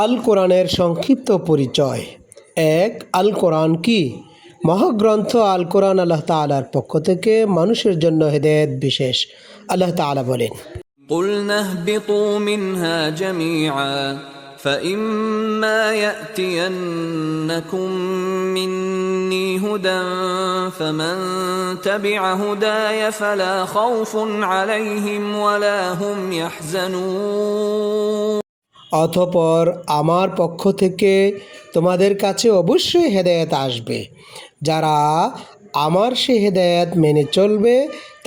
আল কোরআনের সংক্ষিপ্ত পরিচয়। ১. আল কোরআন কি? মহাগ্রন্থ আল কোরআন আল্লাহ তাআলার পক্ষ থেকে মানুষের জন্য হেদায়েত বিশেষ। আল্লাহ তাআলা বলেন, قُلْنَا اهْبِطُوا مِنْهَا جَمِيعًا فَإِمَّا يَأْتِيَنَّكُم مِّنِّي هُدًى فَمَن تَبِعَ هُدَايَ فَلَا خَوْفٌ عَلَيْهِمْ وَلَا هُمْ يَحْزَنُونَ। অতঃপর আমার পক্ষ থেকে তোমাদের কাছে অবশ্যই হেদায়েত আসবে। যারা আমার সে হেদায়েত মেনে চলবে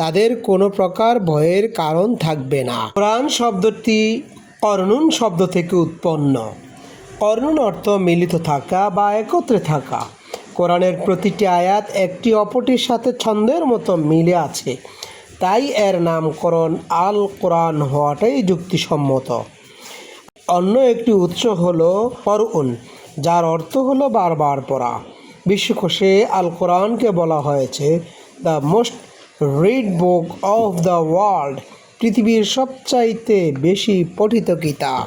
তাদের কোনো প্রকার ভয়ের কারণ থাকবে না। কোরআন শব্দটি করনুন শব্দ থেকে উৎপন্ন। করনুন অর্থ মিলিত থাকা বা একত্রে থাকা। কোরআনের প্রতিটি আয়াত একটি অপরটির সাথে ছন্দের মতো মিলে আছে, তাই এর নামকরণ আল কোরআন হওয়াটাই যুক্তিসম্মত। অন্য একটি উৎস হলো করউন, যার অর্থ হলো বারবার পড়া। বিশ্বকোষে আল কোরআনকে বলা হয়েছে the most read book of the world, পৃথিবীর সবচাইতে বেশি পঠিত কিতাব।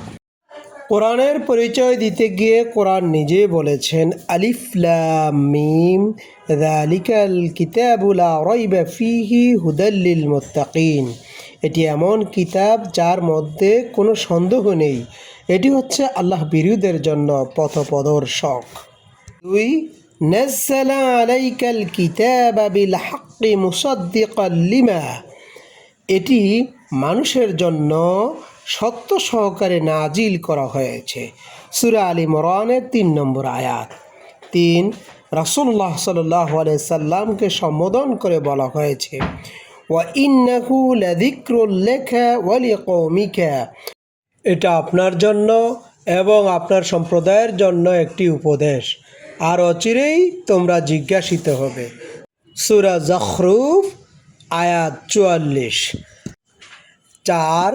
কোরআনের পরিচয় দিতে গিয়ে কোরআন নিজে বলেছেন, আলিফ লাম মিম যালিকাল কিতাবু লা রাইবা ফীহি হুদাল লিল মুত্তাকিন। এটি এমন কিতাব যার মধ্যে কোনো সন্দেহ নেই, এটি হচ্ছে আল্লাহ বিরুদ্ধের জন্য পথপ্রদর্শক। ২. নাজ্জালা আলাইকাল কিতাবা বিল হাক্কি মুসাদ্দিকাল লিমা। এটি মানুষের জন্য সত্য সহকারে নাজিল করা হয়েছে। সূরা আল ইমরানের ৩ নম্বর আয়াত। ৩. রাসূলুল্লাহ সাল্লাল্লাহু আলাইহি সাল্লামকে সম্বোধন করে বলা হয়েছে, ওয়া ইন্নাহু লাযিকরুল লাকা ওয়া লিকওমিকা। এটা আপনার জন্য এবং আপনার সম্প্রদায়ের জন্য একটি উপদেশ, আর অচিরেই তোমরা জিজ্ঞাসিত হবে। সূরা যখরুফ আয়াত ৪৪। ৪.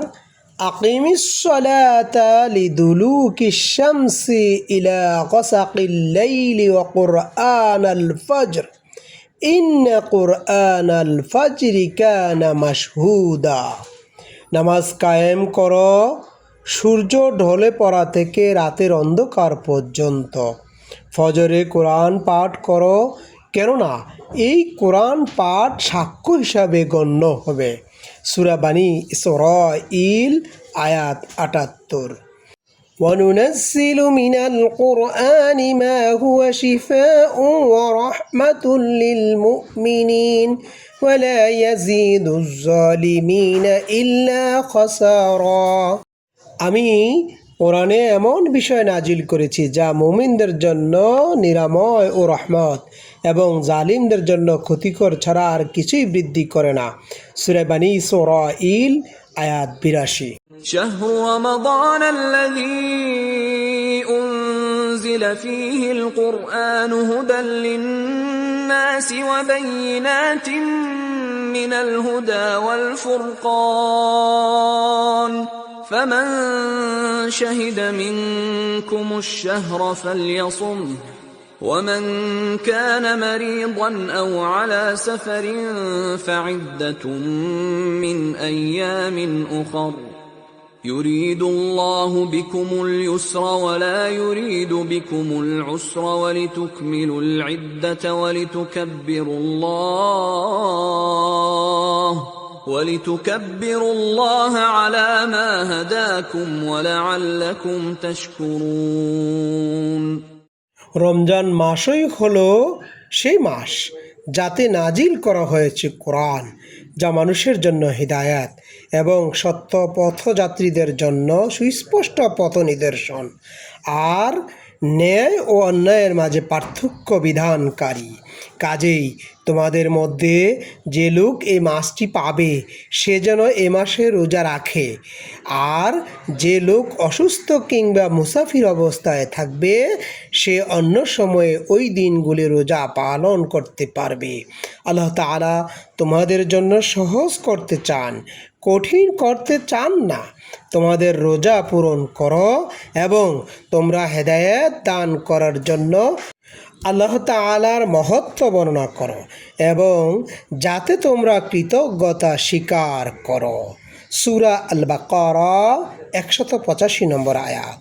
আকিমিস সালাতা লিদুলুকিশ শামসি ইলা গাসাকিল লাইলি ওয়া কুরআনাল ফজর ইন্না কুরআনাল ফজরি কানা মাশহুদা। নামাজ কায়েম করো সূর্য ঢলে পড়া থেকে রাতের অন্ধকার পর্যন্ত। ফজরে কোরআন পাঠ করো, কেননা এই কোরআন পাঠ সাক্ষ্য হিসাবে গণ্য হবে। সূরা বানী ইসরাঈল আয়াত ৭৮। وَنُنَزِّلُ مِنَ الْقُرْآنِ مَا هُوَ شِفَاءٌ وَرَحْمَةٌ لِلْمُؤْمِنِينَ وَلَا يَزِيدُ الظَّالِمِينَ إِلَّا خَسَارًا। আমি কোরআনে এমন বিষয় নাজিল করেছি যা মুমিনদের জন্য নিরাময় ও রহমত এবং জালিমদের জন্য ক্ষতিকর ছাড়া আর কিছুই বৃদ্ধি করে না। সূরা বানী ইসরাঈল আয়াত ৮২। شهر رمضان الذي أنزل فيه القرآن هدى للناس وبينات من الهدى والفرقان فمن شهد منكم الشهر فليصمه ومن كان مريضا أو على سفر فعدة من أيام أخر يريد الله بكم اليسر ولا يريد بكم العسر ولتكملوا العدة ولتكبروا الله على ما هداكم ولعلكم تشكرون। রমজান মাসই হলো সেই মাস যাতে নাজিল করা হয়েছে কোরআন, যা মানুষের জন্য হিদায়াত এবং সত্য পথযাত্রীদের জন্য সুস্পষ্ট পথ নিদর্শন, আর ন্যায় ও অন্যায়ের মাঝে পার্থক্য বিধানকারী। কাজেই তোমাদের মধ্যে যে লোক এই মাসটি পাবে সে যেন এ মাসে রোজা রাখে, আর যে লোক অসুস্থ কিংবা মুসাফির অবস্থায় থাকবে সে অন্য সময়ে ওই দিনগুলি রোজা পালন করতে পারবে। আল্লাহ তাআলা তোমাদের জন্য সহজ করতে চান, কঠিন করতে চান না। তোমাদের রোজা পূরণ করো এবং তোমরা হেদায়েত দান করার জন্য আল্লাহ তাআলার মহত্ব বর্ণনা করো এবং যাতে তোমরা কৃতজ্ঞতা স্বীকার করো। সূরা আল বাকারা ১৮৫ নম্বর আয়াত।